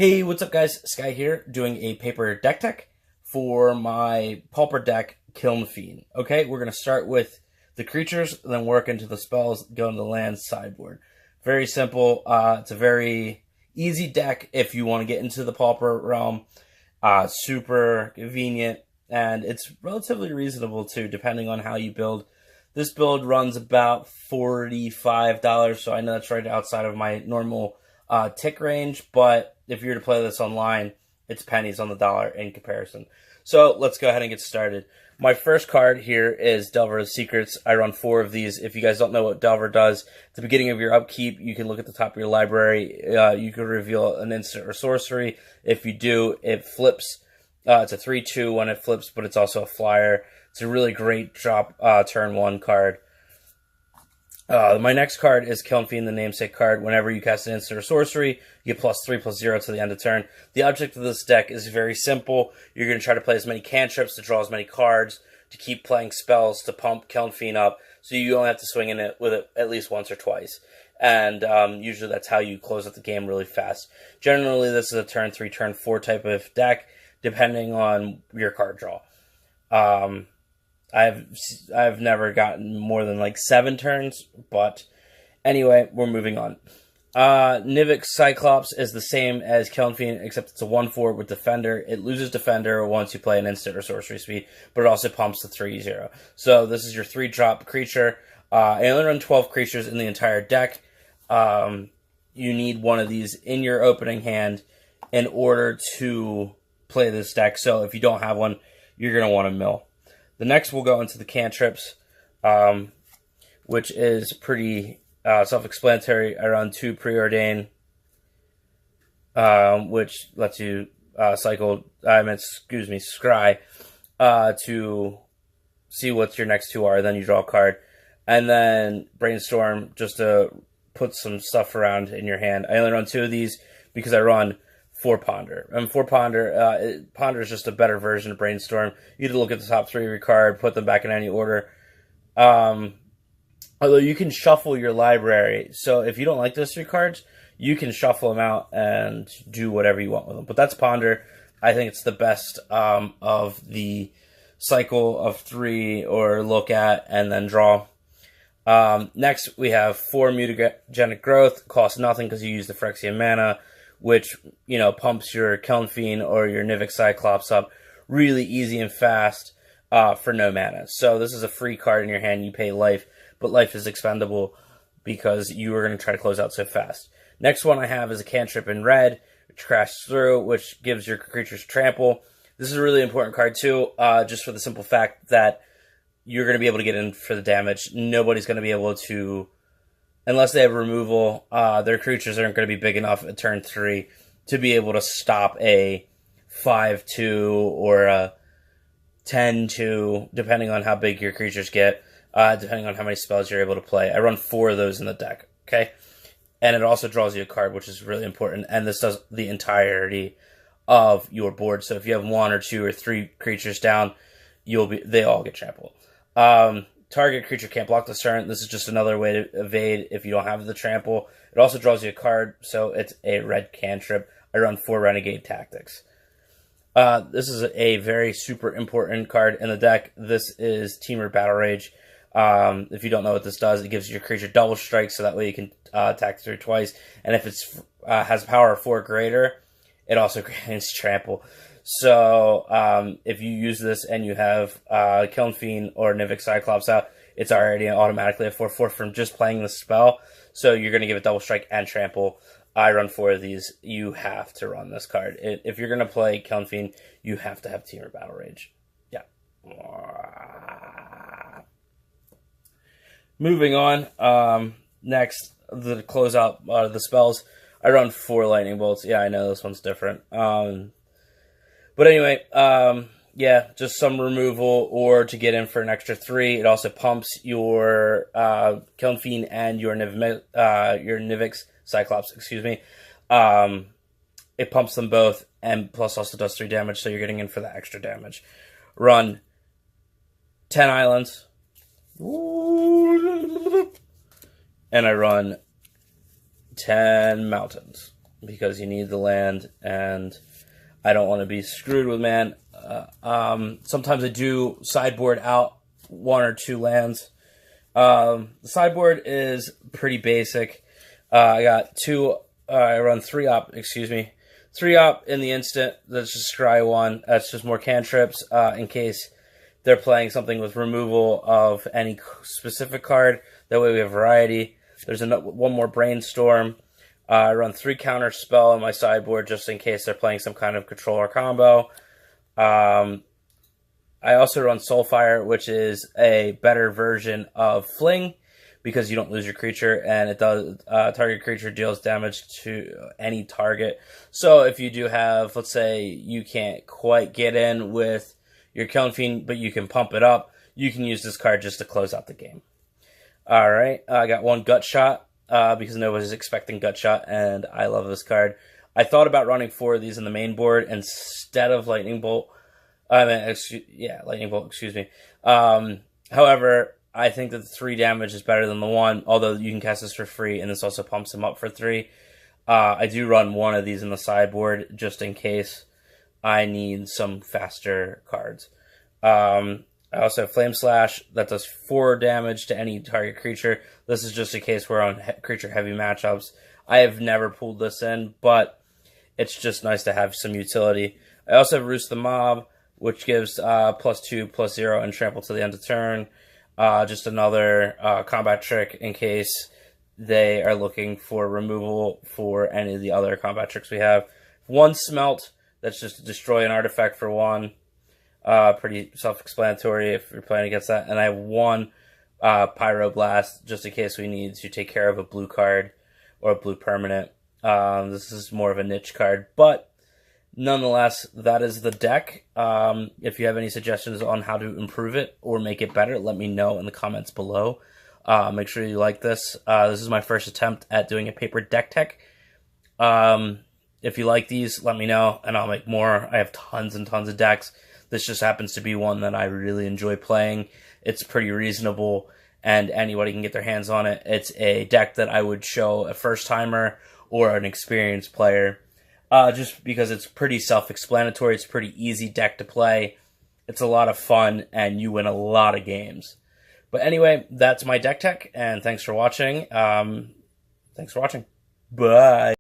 Hey, what's up guys? Sky here, doing a paper deck tech for my Pauper deck, Kiln Fiend. Okay, we're going to start with the creatures, then work into the spells, go into the lands sideboard. Very simple. It's a very easy deck if you want to get into the Pauper realm. Super convenient, and it's relatively reasonable too, depending on how you build. This build runs about $45, so I know that's right outside of my normal tick range, but if you were to play this online, it's pennies on the dollar in comparison. So let's go ahead and get started. My first card here is Delver's Secrets. I run 4 of these. If you guys don't know what Delver does, at the beginning of your upkeep, you can look at the top of your library. You can reveal an instant or sorcery. If you do, it flips. It's a 3/2 when it flips, but it's also a flyer. It's a really great drop turn 1 card. My next card is Kiln Fiend, the namesake card. Whenever you cast an instant or sorcery, you get +3/+0 to the end of turn. The object of this deck is very simple. You're going to try to play as many cantrips to draw as many cards, to keep playing spells, to pump Kiln Fiend up, so you only have to swing in it with it at least once or twice. And usually that's how you close out the game really fast. Generally, this is a turn 3, turn 4 type of deck, depending on your card draw. I've never gotten more than like 7 turns, but anyway, we're moving on. Nivix Cyclops is the same as Kiln Fiend, except it's a 1/4 with Defender. It loses Defender once you play an instant or sorcery speed, but it also pumps the 3/0. So this is your 3-drop creature. I only run 12 creatures in the entire deck. You need one of these in your opening hand in order to play this deck. So if you don't have one, you're going to want to mill. The next we'll go into the cantrips, which is pretty self-explanatory. I run 2 Preordain, which lets you scry, to see what your next 2 are. Then you draw a card, and then Brainstorm just to put some stuff around in your hand. I only run 2 of these because I run 4 Ponder. And 4 Ponder, Ponder is just a better version of Brainstorm. You need to look at the top 3 of your card, put them back in any order. Although you can shuffle your library. So if you don't like those 3 cards, you can shuffle them out and do whatever you want with them. But that's Ponder. I think it's the best of the cycle of 3, or look at and then draw. Next, we have 4 Mutagenic Growth. Costs nothing because you use the Phyrexian mana, which, you know, pumps your Kiln Fiend or your Nivix Cyclops up really easy and fast for no mana. So this is a free card in your hand. You pay life, but life is expendable because you are going to try to close out so fast. Next one I have is a cantrip in red, which crashes through, which gives your creatures trample. This is a really important card too, just for the simple fact that you're going to be able to get in for the damage. Nobody's going to be able to, unless they have removal, their creatures aren't going to be big enough at turn 3 to be able to stop a 5/2 or a 10/2, depending on how big your creatures get, depending on how many spells you're able to play. I run 4 of those in the deck, okay? And it also draws you a card, which is really important, and this does the entirety of your board. So if you have 1 or 2 or 3 creatures down, they all get trampled. Target creature can't block this turn. This is just another way to evade if you don't have the trample. It also draws you a card, so it's a red cantrip. I run 4 Renegade Tactics. This is a very super important card in the deck. This is Temur Battle Rage. If you don't know what this does, it gives your creature double strike, so that way you can attack through twice. And if it's has power of 4 or greater, it also grants trample. So if you use this and you have Kiln Fiend or Nivix Cyclops out, it's already automatically a 4/4 from just playing the spell. So you're going to give it double strike and trample. I run 4 of these. You have to run this card. If you're going to play Kiln Fiend, you have to have Temur Battle Rage. Yeah. Moving on. Next, to close out the spells, I run 4 Lightning Bolts. Yeah, I know this one's different. But anyway, yeah, just some removal or to get in for an extra 3. It also pumps your Kiln Fiend and your Nivix Cyclops, excuse me. It pumps them both, and plus also does 3 damage, so you're getting in for the extra damage. Run 10 islands. And I run 10 mountains. because you need the land, and I don't want to be screwed with man. Sometimes I do sideboard out 1 or 2 lands. The sideboard is pretty basic. I got I run 3-op, 3-op in the instant. That's just scry 1. That's just more cantrips in case they're playing something with removal of any specific card. That way we have variety. There's one more brainstorm. I run 3 counter spell on my sideboard just in case they're playing some kind of control or combo. I also run Soulfire, which is a better version of Fling, because you don't lose your creature, and it does target creature deals damage to any target. So if you do have, let's say, you can't quite get in with your Kiln Fiend, but you can pump it up, you can use this card just to close out the game. All right, I got 1 Gut Shot because nobody's expecting Gut Shot, and I love this card. I thought about running 4 of these in the main board instead of Lightning Bolt. Lightning Bolt, excuse me. However, I think that the 3 damage is better than the 1, although you can cast this for free, and this also pumps him up for 3. I do run 1 of these in the sideboard, just in case I need some faster cards. I also have Flame Slash, that does 4 damage to any target creature. This is just in case we're on creature-heavy matchups. I have never pulled this in, but it's just nice to have some utility. I also have Roost the Mob, which gives +2/+0 and trample to the end of turn. Just another combat trick in case they are looking for removal for any of the other combat tricks we have. 1 Smelt, that's just to destroy an artifact for 1. Pretty self-explanatory if you're playing against that. And I have 1 Pyroblast, just in case we need to take care of a blue card or a blue permanent. This is more of a niche card, but nonetheless, that is the deck. If you have any suggestions on how to improve it or make it better, let me know in the comments below. Make sure you like this. This is my first attempt at doing a paper deck tech. If you like these, let me know, and I'll make more. I have tons and tons of decks. This just happens to be one that I really enjoy playing. It's pretty reasonable, and anybody can get their hands on it. It's a deck that I would show a first-timer or an experienced player. Just because it's pretty self-explanatory. It's a pretty easy deck to play. It's a lot of fun, and you win a lot of games. But anyway, that's my deck tech, and thanks for watching. Bye.